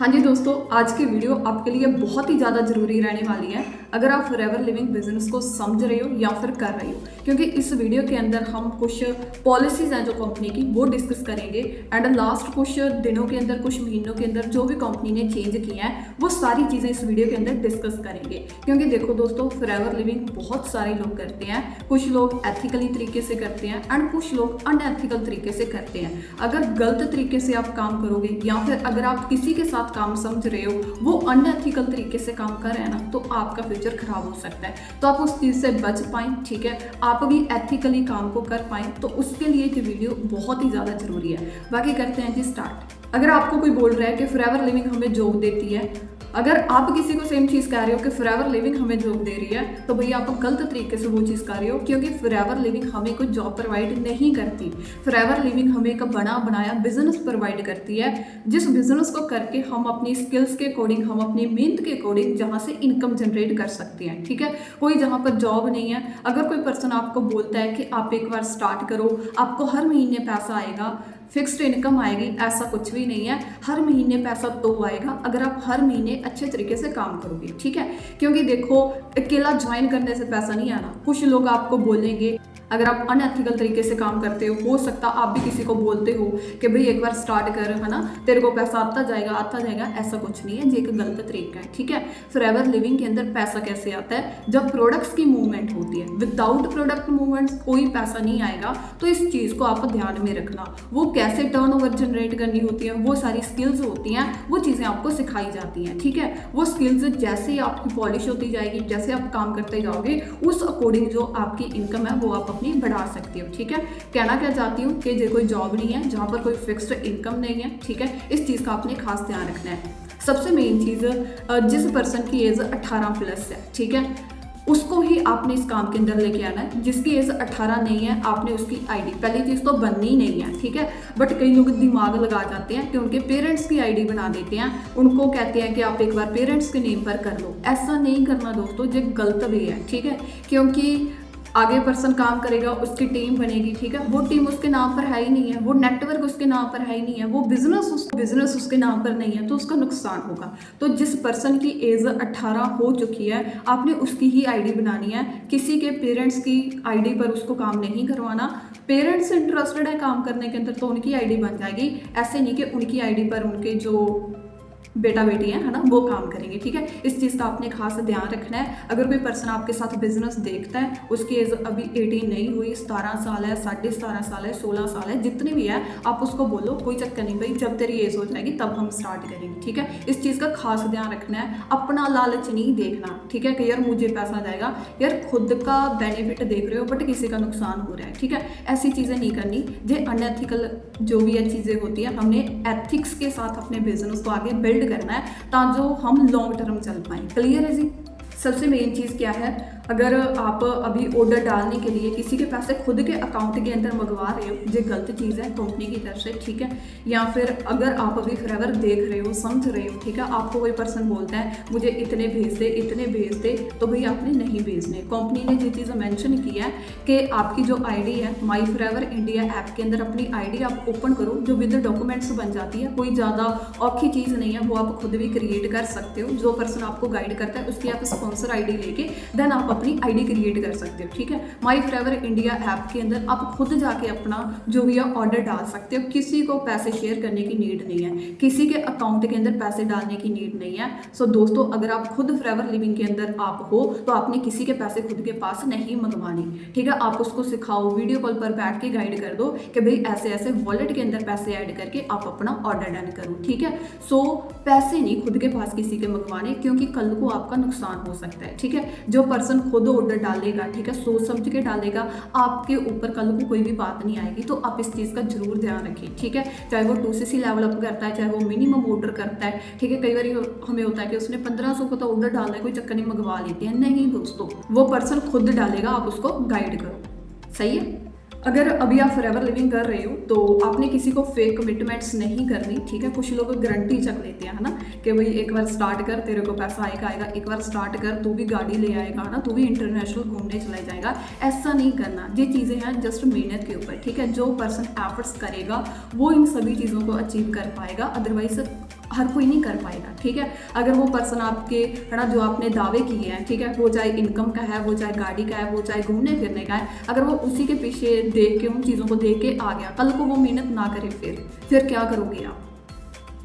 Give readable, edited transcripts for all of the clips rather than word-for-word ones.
हाँ जी दोस्तों, आज की वीडियो आपके लिए बहुत ही ज़्यादा ज़रूरी रहने वाली है अगर आप फॉरएवर लिविंग बिजनेस को समझ रहे हो या फिर कर रहे हो, क्योंकि इस वीडियो के अंदर हम कुछ पॉलिसीज़ हैं जो कंपनी की वो डिस्कस करेंगे एंड लास्ट कुछ दिनों के अंदर, कुछ महीनों के अंदर जो भी कंपनी ने चेंज किया है वो सारी चीज़ें इस वीडियो के अंदर डिस्कस करेंगे। क्योंकि देखो दोस्तों, फॉरएवर लिविंग बहुत सारे लोग करते हैं, कुछ लोग एथिकली तरीके से करते हैं एंड कुछ लोग अनएथिकल तरीके से करते हैं। अगर गलत तरीके से आप काम करोगे या फिर अगर आप किसी के साथ काम समझ रहे हो वो अनएथिकल तरीके से काम कर रहे हैं ना, तो आपका फ्यूचर खराब हो सकता है। तो आप उस चीज़ से बच पाएँ, ठीक है, आप भी एथिकली काम को कर पाएँ, तो उसके लिए ये वीडियो बहुत ही ज़्यादा ज़रूरी है। बाकी करते हैं जी स्टार्ट। अगर आपको कोई बोल रहा है कि फॉरएवर लिविंग हमें जॉब देती है, अगर आप किसी को सेम चीज़ कह रहे हो कि फॉरएवर लिविंग हमें जॉब दे रही है, तो भैया आप गलत तरीके से वो चीज़ कर रहे हो, क्योंकि फॉरएवर लिविंग हमें कोई जॉब प्रोवाइड नहीं करती। फॉरएवर लिविंग हमें एक बना बनाया बिजनेस प्रोवाइड करती है, जिस बिजनेस को करके हम अपनी स्किल्स के अकॉर्डिंग, हम अपनी मेहनत के अकॉर्डिंग जहाँ से इनकम जनरेट कर सकते हैं। ठीक है, कोई जहाँ पर जॉब नहीं है, अगर कोई पर्सन आपको बोलता है कि आप एक बार स्टार्ट करो, आपको हर महीने पैसा आएगा, फिक्स्ड इनकम आएगी, ऐसा कुछ भी नहीं है। हर महीने पैसा तो आएगा अगर आप हर महीने अच्छे तरीके से काम करोगे। ठीक है, क्योंकि देखो, अकेला ज्वाइन करने से पैसा नहीं आना। कुछ लोग आपको बोलेंगे, अगर आप अनएथिकल तरीके से काम करते हो सकता आप भी किसी को बोलते हो कि भाई एक बार स्टार्ट कर, है ना, तेरे को पैसा आता जाएगा। ऐसा कुछ नहीं है, ये एक गलत तरीका है। ठीक है, फॉरएवर लिविंग के अंदर पैसा कैसे आता है? जब प्रोडक्ट्स की मूवमेंट होती है। विदाउट प्रोडक्ट मूवमेंट कोई पैसा नहीं आएगा। तो इस चीज़ को आप ध्यान में रखना। वो कैसे टर्नओवर जनरेट करनी होती है, वो सारी स्किल्स होती हैं, वो चीज़ें आपको सिखाई जाती हैं। ठीक है, वो स्किल्स जैसे ही आपकी पॉलिश होती जाएगी, जैसे आप काम करते जाओगे, उस अकॉर्डिंग जो आपकी इनकम है वो आप बढ़ा सकती हो। ठीक है, कहना क्या चाहती हूँ कि जो कोई जॉब नहीं है जहाँ पर कोई फिक्स्ड इनकम नहीं है। ठीक है, इस चीज़ का आपने खास ध्यान रखना है। सबसे मेन चीज़, जिस पर्सन की एज 18+ है, ठीक है, उसको ही आपने इस काम के अंदर लेके आना है। जिसकी एज 18 नहीं है, आपने उसकी आईडी, पहली चीज़ तो बननी ही नहीं है। ठीक है, बट कई लोग दिमाग लगा जाते हैं कि उनके पेरेंट्स की आईडी बना देते हैं, उनको कहते हैं कि आप एक बार पेरेंट्स के नेम पर कर लो। ऐसा नहीं करना दोस्तों, ये गलत भी है। ठीक है, क्योंकि आगे पर्सन काम करेगा, उसकी टीम बनेगी। ठीक है, वो टीम उसके नाम पर है ही नहीं है, वो नेटवर्क उसके नाम पर है ही नहीं है, वो बिजनेस उसके नाम पर नहीं है, तो उसका नुकसान होगा। तो जिस पर्सन की एज 18 हो चुकी है, आपने उसकी ही आईडी बनानी है। किसी के पेरेंट्स की आईडी पर उसको काम नहीं करवाना। पेरेंट्स इंटरेस्टेड है काम करने के अंदर तो उनकी आईडी बन जाएगी। ऐसे नहीं कि उनकी आईडी पर उनके जो बेटा बेटी है ना, वो काम करेंगे। ठीक है, इस चीज़ का आपने खास ध्यान रखना है। अगर कोई पर्सन आपके साथ बिजनेस देखता है, उसकी एज अभी 18 नहीं हुई, 17 साल है, 17.5 साल है, 16 साल है, जितनी भी है, आप उसको बोलो कोई चक्कर नहीं भाई, जब तेरी एज हो जाएगी तब हम स्टार्ट करेंगे। ठीक है, इस चीज़ का खास ध्यान रखना है। अपना लालच नहीं देखना। ठीक है, कि यार मुझे पैसा आ जाएगा, यार खुद का बेनिफिट देख रहे हो बट किसी का नुकसान हो रहा है। ठीक है, ऐसी चीज़ें नहीं करनी। जो अनएथिकल जो भी है चीज़ें होती है, हमने एथिक्स के साथ अपने बिजनेस को आगे बिल्ड करना है ताकि हम लॉन्ग टर्म चल पाएं। क्लियर है जी? सबसे मेन चीज़ क्या है, अगर आप अभी ऑर्डर डालने के लिए किसी के पैसे खुद के अकाउंट के अंदर मंगवा रहे हो, ये गलत चीज़ है कंपनी की तरफ से। ठीक है, या फिर अगर आप अभी फॉरएवर देख रहे हो, समझ रहे हो, ठीक है, आपको कोई पर्सन बोलता है मुझे इतने भेज दे, तो भाई आपने नहीं भेजने। कंपनी ने ये चीज़ मेंशन की है कि आपकी जो आईडी है, माई फॉरएवर इंडिया ऐप के अंदर अपनी आईडी आप ओपन करो, जो विद डॉक्यूमेंट्स बन जाती है। कोई ज़्यादा औखी चीज़ नहीं है, वो आप खुद भी क्रिएट कर सकते हो। जो पर्सन आपको गाइड करता है उसकी आप स्पॉन्सर आईडी लेके देन आप अपनी आईडी क्रिएट कर सकते हो। ठीक है, माई फॉरएवर इंडिया ऐप के अंदर आप खुद जाके अपना जो भी है ऑर्डर डाल सकते हो। किसी को पैसे शेयर करने की नीड नहीं है, किसी के अकाउंट के अंदर पैसे डालने की नीड नहीं है। सो दोस्तों, अगर आप खुद फॉरएवर लिविंग के अंदर आप हो तो आपने किसी के पैसे खुद के पास नहीं मंगवाने। ठीक है, आप उसको सिखाओ, वीडियो कॉल पर बैठ के गाइड कर दो कि भाई ऐसे ऐसे वॉलेट के अंदर पैसे ऐड करके आप अपना ऑर्डर डन करो। ठीक है, सो पैसे नहीं खुद के पास किसी के मंगवाने, क्योंकि कल को आपका नुकसान हो सकता है। ठीक है, जो पर्सन खुद ऑर्डर डालेगा, ठीक है, सोच समझ के डालेगा, आपके ऊपर कल को कोई भी बात नहीं आएगी। तो आप इस चीज़ का जरूर ध्यान रखें। ठीक है, चाहे वो 2cc लेवल अप करता है, चाहे वो मिनिमम ऑर्डर करता है। ठीक है, कई बार हमें होता है कि उसने 1500 का तो ऑर्डर डालना है, कोई चक्कर नहीं, मंगवा लेते हैं। नहीं दोस्तों, वो पर्सन खुद डालेगा, आप उसको गाइड करो। सही है। अगर अभी आप फॉरएवर लिविंग कर रहे हो तो आपने किसी को फेक कमिटमेंट्स नहीं करनी। ठीक है, कुछ लोग गारंटी चक लेते हैं, है ना, कि भाई एक बार स्टार्ट कर, तेरे को पैसा आएगा, एक बार स्टार्ट कर, तू भी गाड़ी ले आएगा ना, तू भी इंटरनेशनल घूमने चला जाएगा। ऐसा नहीं करना। ये चीज़ें हैं जस्ट मेहनत के ऊपर। ठीक है, जो पर्सन एफर्ट्स करेगा वो इन सभी चीज़ों को अचीव कर पाएगा। अदरवाइज हर कोई नहीं कर पाएगा, ठीक है। अगर वो पर्सन आपके है ना जो आपने दावे किए हैं, ठीक है, वो चाहे इनकम का है, वो चाहे गाड़ी का है, वो चाहे घूमने फिरने का है, अगर वो उसी के पीछे देख के उन चीज़ों को देख के आ गया, कल को वो मेहनत ना करे, फिर क्या करोगे आप,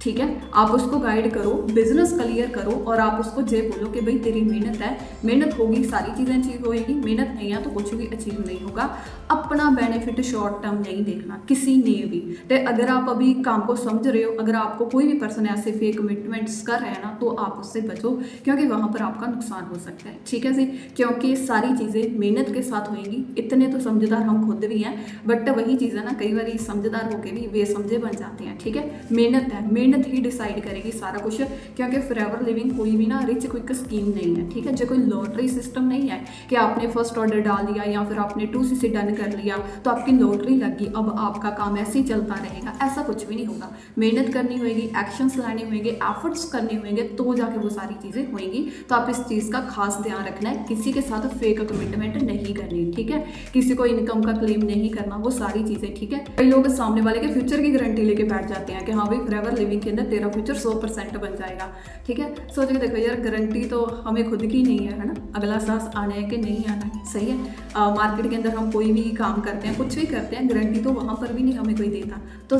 ठीक है। आप उसको गाइड करो, बिजनेस क्लियर करो और आप उसको ये बोलो कि भाई तेरी मेहनत है, मेहनत होगी सारी चीज़ें अचीव होएगी, मेहनत नहीं है तो कुछ भी अचीव नहीं होगा। अपना बेनिफिट शॉर्ट टर्म नहीं देखना किसी ने भी। तो अगर आप अभी काम को समझ रहे हो, अगर आपको कोई भी पर्सन ऐसे फेक कमिटमेंट्स कर रहे हैं ना, तो आप उससे बचो, क्योंकि वहाँ पर आपका नुकसान हो सकता है, ठीक है जी। क्योंकि सारी चीज़ें मेहनत के साथ होएंगी। इतने तो समझदार हम खुद भी हैं, बट वही चीज़ है ना, कई बार समझदार होकर भी बेसमझे बन जाते हैं, ठीक है। मेहनत है, मेहनत ही डिसाइड करेगी सारा कुछ, क्योंकि फॉरएवर लिविंग कोई भी ना रिच क्विक स्कीम नहीं है, ठीक है। जो कोई लॉटरी सिस्टम नहीं है कि आपने फर्स्ट ऑर्डर डाल दिया या फिर आपने 2cc डन कर लिया तो आपकी लॉटरी लग गई, अब आपका काम ऐसे ही चलता रहेगा, ऐसा कुछ भी नहीं होगा। मेहनत करनी होगी, एक्शंस लाने होंगे, एफर्ट्स करने होंगे, तो जाके वो सारी चीज़ें होंगी। तो आप इस चीज़ का खास ध्यान रखना है, किसी के साथ फेक कमिटमेंट नहीं करनी, ठीक है। किसी को इनकम का क्लेम नहीं करना, वो सारी चीज़ें, ठीक है। कई लोग सामने वाले के फ्यूचर की गारंटी लेके बैठ जाते हैं कि हाँ भाई फॉरएवर लिविंग के अंदर तेरा फ्यूचर 100% बन जाएगा, ठीक है। सोच के देखो यार, गारंटी तो हमें खुद की नहीं है ना, अगला सांस आना है कि नहीं आना है, सही है। मार्केट के अंदर हम कोई भी काम करते हैं, कुछ भी करते हैं, गारंटी तो वहाँ पर भी नहीं हमें कोई देता, तो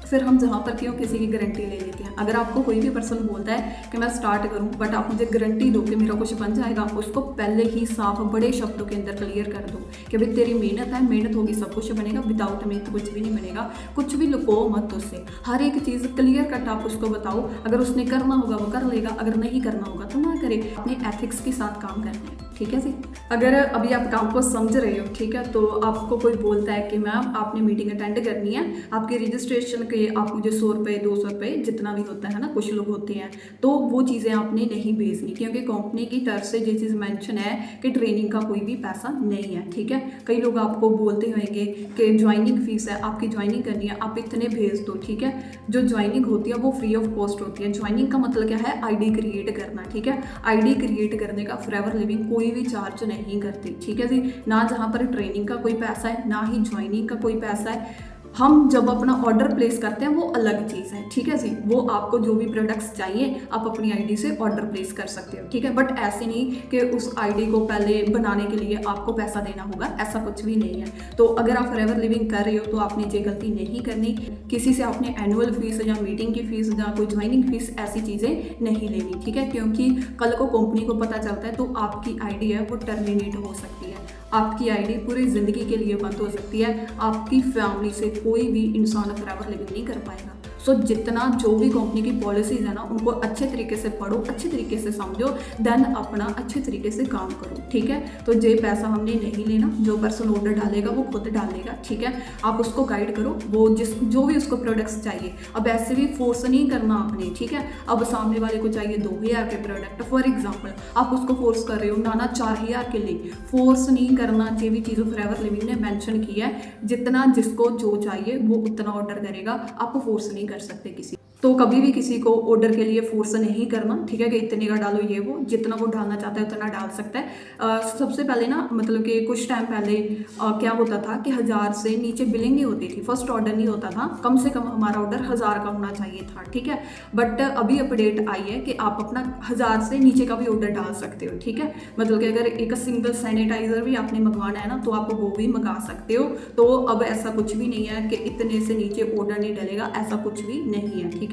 फिर हम जहाँ पर क्यों किसी की गारंटी ले लेते हैं। अगर आपको कोई भी पर्सन बोलता है कि मैं स्टार्ट करूँ बट आप मुझे गारंटी दो कि मेरा कुछ बन जाएगा, उसको पहले ही साफ बड़े शब्दों के अंदर क्लियर कर दो कि भाई तेरी मेहनत है, मेहनत होगी सब कुछ बनेगा, विदाउट मेहनत कुछ भी नहीं बनेगा। कुछ भी लुको मत उससे, हर एक चीज़ क्लियर कट आप उसको बताओ। अगर उसने करना होगा वो कर लेगा, अगर नहीं करना होगा तो ना करे। अपने एथिक्स के साथ काम करना है, ठीक है जी। अगर अभी आप काम को समझ रहे हो, ठीक है, तो आपको कोई बोलता है कि मैम आपने मीटिंग अटेंड करनी है, आपके रजिस्ट्रेशन के आप मुझे 100 रुपये 200 रुपये जितना भी होता है ना, कुछ लोग होते हैं, तो वो चीज़ें आपने नहीं भेजनी, क्योंकि कंपनी की तरफ से ये चीज़ मेंशन है कि ट्रेनिंग का कोई भी पैसा नहीं है, ठीक है। कई लोग आपको बोलते होंगे कि ज्वाइनिंग फीस है, आपकी ज्वाइनिंग करनी है, आप इतने भेज दो, ठीक है। जो ज्वाइनिंग होती है वो फ्री ऑफ कॉस्ट होती है। ज्वाइनिंग का मतलब क्या है, आईडी क्रिएट करना, ठीक है। आईडी क्रिएट करने का फॉरएवर लिविंग कोई भी चार्ज नहीं करती, ठीक है जी। ना जहाँ पर ट्रेनिंग का कोई पैसा है, ना ही ज्वाइनिंग का कोई पैसा है। हम जब अपना ऑर्डर प्लेस करते हैं वो अलग चीज़ है, ठीक है जी। वो आपको जो भी प्रोडक्ट्स चाहिए आप अपनी आईडी से ऑर्डर प्लेस कर सकते हो, ठीक है। बट ऐसे नहीं कि उस आईडी को पहले बनाने के लिए आपको पैसा देना होगा, ऐसा कुछ भी नहीं है। तो अगर आप फॉरएवर लिविंग कर रहे हो तो आपने ये गलती नहीं करनी, किसी से आपने एनुअल फीस या मीटिंग की फीस या कोई ज्वाइनिंग फीस ऐसी चीज़ें नहीं लेनी, ठीक है। क्योंकि कल को कंपनी को पता चलता है तो आपकी आईडी है वो टर्मिनेट हो सकती है, आपकी आईडी पूरी ज़िंदगी के लिए बंद हो सकती है। आपकी फैमिली से कोई भी इंसान फॉरएवर लिविंग नहीं कर पाएगा। सो जितना जो भी कंपनी की पॉलिसीज़ है ना, उनको अच्छे तरीके से पढ़ो, अच्छे तरीके से समझो, देन अपना अच्छे तरीके से काम करो, ठीक है। तो ये पैसा हमने नहीं लेना, जो पर्सन ऑर्डर डालेगा वो खुद डालेगा, ठीक है। आप उसको गाइड करो, वो जो भी उसको प्रोडक्ट्स चाहिए। अब ऐसे भी फोर्स नहीं करना आपने, ठीक है। अब सामने वाले को चाहिए 2000 के प्रोडक्ट, फॉर एग्जाम्पल आप उसको फोर्स कर रहे हो ना 4000 के लिए, फोर्स नहीं करना। ये भी चीज़ फॉरएवर लिविंग ने मेंशन की है, जितना जिसको जो चाहिए वो उतना ऑर्डर करेगा, आपको फोर्स नहीं कर सकते किसी। तो कभी भी किसी को ऑर्डर के लिए फोर्स नहीं करना, ठीक है, कि इतने का डालो, ये वो जितना वो डालना चाहता है उतना डाल सकता है। सबसे पहले ना मतलब कि कुछ टाइम पहले क्या होता था कि 1000 से नीचे बिलिंग नहीं होती थी, फर्स्ट ऑर्डर नहीं होता था, कम से कम हमारा ऑर्डर 1000 का होना चाहिए था, ठीक है। बट अभी अपडेट आई है कि आप अपना 1000 से नीचे का भी ऑर्डर डाल सकते हो, ठीक है। मतलब कि अगर एक सिंगल सैनिटाइजर भी आपने मंगवाना है ना तो आप वो भी मंगा सकते हो। तो अब ऐसा कुछ भी नहीं है कि इतने से नीचे ऑर्डर नहीं डलेगा, ऐसा कुछ भी नहीं है, ठीक है।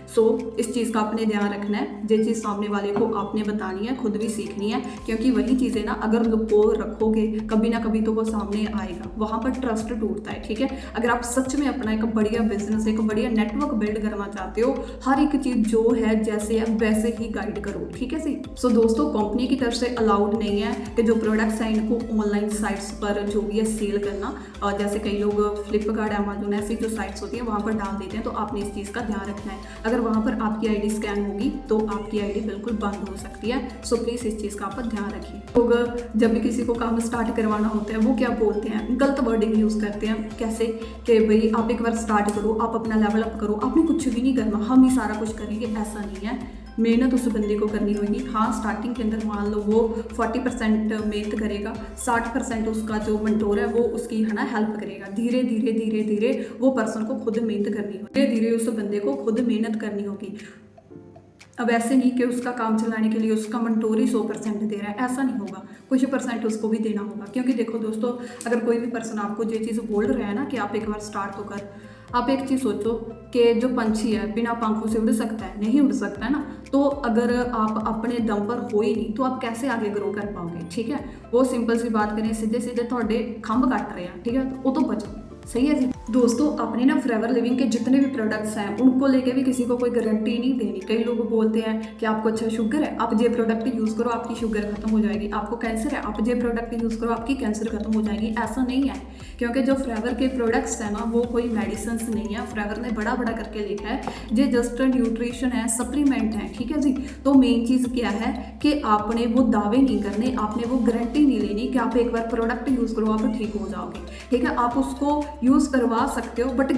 सो इस चीज़ का आपने ध्यान रखना है। जो चीज़ सामने वाले को आपने बतानी है, खुद भी सीखनी है, क्योंकि वही चीज़ें ना अगर लुको रखोगे कभी ना कभी तो वो सामने आएगा, वहाँ पर ट्रस्ट टूटता है, ठीक है। अगर आप सच में अपना एक बढ़िया बिजनेस, एक बढ़िया नेटवर्क बिल्ड करना चाहते हो, हर एक चीज़ जो है जैसे है वैसे ही गाइड करो, ठीक है जी। सो दोस्तों, कंपनी की तरफ से अलाउड नहीं है कि जो प्रोडक्ट्स हैं इनको ऑनलाइन साइट्स पर जो भी है सेल करना। और जैसे कई लोग फ्लिपकार्ट, अमेजोन ऐसी जो साइट्स होती हैं वहाँ पर डाल देते हैं, तो आपने इस चीज़ का ध्यान रखना है। अगर वहाँ पर आपकी आईडी स्कैन होगी तो आपकी आईडी बिल्कुल बंद हो सकती है। सो प्लीज़ इस चीज़ का आप ध्यान रखिए। लोग जब भी किसी को काम स्टार्ट करवाना होता है वो क्या बोलते हैं, गलत वर्डिंग यूज़ करते हैं। कैसे कि भाई आप एक बार स्टार्ट करो, आप अपना लेवल अप करो, आपने कुछ भी नहीं करना, हम ही सारा कुछ करेंगे, ऐसा नहीं है। मेहनत उस बंदे को करनी होगी। हाँ, स्टार्टिंग के अंदर मान लो वो 40% मेहनत करेगा, 60% उसका जो मेंटोर है वो उसकी है ना हेल्प करेगा। धीरे धीरे धीरे धीरे वो पर्सन को खुद मेहनत करनी होगी, धीरे धीरे उस बंदे को खुद मेहनत करनी होगी। अब ऐसे नहीं कि उसका काम चलाने के लिए उसका मंटोर ही 100% दे रहा है, ऐसा नहीं होगा, कुछ परसेंट उसको भी देना होगा। क्योंकि देखो दोस्तों, अगर कोई भी पर्सन आपको ये चीज़ बोल रहा है ना कि आप एक बार स्टार्ट तो कर, आप एक चीज़ सोचो कि जो पंछी है बिना पंखों से उड़ सकता है? नहीं उड़ सकता है ना। तो अगर आप अपने दम पर हो ही नहीं तो आप कैसे आगे ग्रो कर पाओगे? ठीक है, वो सिंपल सी बात करें, सीधे सीधे थोड़े खंभ कट रहे हैं, ठीक है, तो वो तो बचो। सही है जी दोस्तों, अपने ना फॉरएवर लिविंग के जितने भी प्रोडक्ट्स हैं उनको लेके भी किसी को कोई गारंटी नहीं देनी। कई लोग बोलते हैं कि आपको अच्छा शुगर है, आप ये प्रोडक्ट यूज़ करो आपकी शुगर खत्म हो जाएगी, आपको कैंसर है, आप ये प्रोडक्ट यूज़ करो आपकी कैंसर खत्म हो जाएगी। ऐसा नहीं है, क्योंकि जो फॉरएवर के प्रोडक्ट्स हैं ना वो कोई मेडिसिन नहीं है। फॉरएवर ने बड़ा बड़ा करके लिखा है ये जस्ट न्यूट्रिशन है, सप्लीमेंट है, ठीक है जी। तो मेन चीज़ क्या है कि आपने वो दावे नहीं करने, आपने वो गारंटी नहीं लेनी कि आप एक बार प्रोडक्ट यूज़ करो आप ठीक हो जाओगे। ठीक है, आप उसको यूज़ करवा सकते हो, बट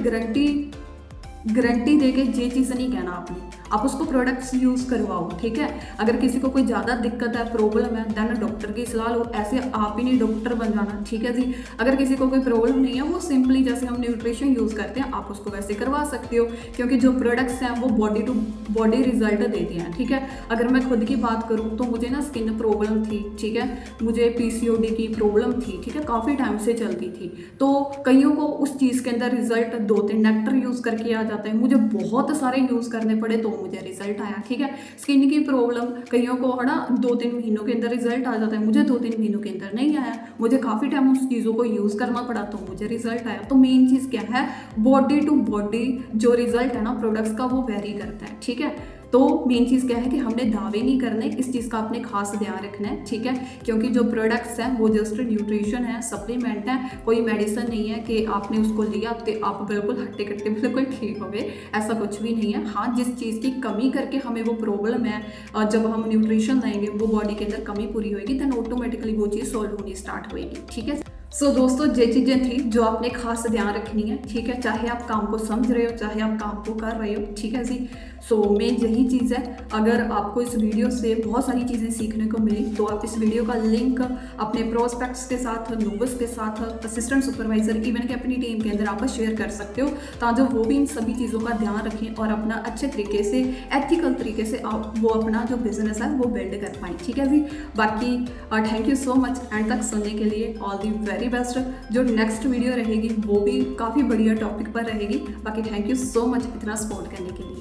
गारंटी दे के ये चीज़ नहीं कहना आपने। आप उसको प्रोडक्ट्स यूज़ करवाओ, ठीक है। अगर किसी को कोई ज़्यादा दिक्कत है, प्रॉब्लम है, देन डॉक्टर की सलाह लो। ऐसे आप ही नहीं डॉक्टर बन जाना, ठीक है जी। अगर किसी को कोई प्रॉब्लम नहीं है, वो सिंपली जैसे हम न्यूट्रिशन यूज़ करते हैं आप उसको वैसे करवा सकते हो, क्योंकि जो प्रोडक्ट्स हैं वो बॉडी टू बॉडी रिजल्ट देते हैं, ठीक है। अगर मैं खुद की बात करूँ तो मुझे ना स्किन प्रॉब्लम थी, ठीक है, मुझे PCOD की प्रॉब्लम थी, ठीक है, काफ़ी टाइम से चलती थी। तो कईयों को उस चीज़ के अंदर रिजल्ट 2-3 नेक्टर यूज़ करके आ जाता है, मुझे बहुत सारे यूज़ करने पड़े तो मुझे रिजल्ट आया, ठीक है। स्किन की प्रॉब्लम कईयों को है ना 2-3 महीनों के अंदर रिजल्ट आ जाता है, मुझे 2-3 महीनों के अंदर नहीं आया, मुझे काफ़ी टाइम उस चीज़ों को यूज़ करना पड़ा तो मुझे रिजल्ट आया। तो मेन चीज़ क्या है, बॉडी टू बॉडी जो रिजल्ट है ना प्रोडक्ट्स का वो वेरी करता है, ठीक है। तो मेन चीज़ क्या है कि हमने दावे नहीं करने, इस चीज़ का आपने खास ध्यान रखना है, ठीक है। क्योंकि जो प्रोडक्ट्स हैं वो जस्ट न्यूट्रिशन है, सप्लीमेंट है, कोई मेडिसिन नहीं है कि आपने उसको लिया तो आप बिल्कुल हट्टे कट्टे बिल्कुल ठीक हो गए, ऐसा कुछ भी नहीं है। हाँ, जिस चीज़ की कमी करके हमें वो प्रॉब्लम है, जब हम न्यूट्रिशन लेंगे वो बॉडी के अंदर कमी पूरी होगी, देन ऑटोमेटिकली वो चीज़ सॉल्व होनी स्टार्ट होगी, ठीक है। सो दोस्तों, ये चीज़ें थी जो आपने खास ध्यान रखनी है, ठीक है। चाहे आप काम को समझ रहे हो, चाहे आप काम को कर रहे हो, ठीक है जी। सो मेन यही चीज़ है। अगर आपको इस वीडियो से बहुत सारी चीज़ें सीखने को मिली तो आप इस वीडियो का लिंक अपने प्रोस्पेक्ट्स के साथ, नोबस के साथ, असिस्टेंट सुपरवाइजर, इवन कि अपनी टीम के अंदर आप शेयर कर सकते हो, ताकि वो भी इन सभी चीज़ों का ध्यान रखें और अपना अच्छे तरीके से, एथिकल तरीके से वो अपना जो बिजनेस है वो बिल्ड कर पाएँ, ठीक है जी। बाकी thank you so much and तक सुनने के लिए, ऑल दी वेरी बेस्ट। जो नेक्स्ट वीडियो रहेगी वो भी काफ़ी बढ़िया टॉपिक पर रहेगी। बाकी थैंक यू सो मच इतना सपोर्ट करने के लिए।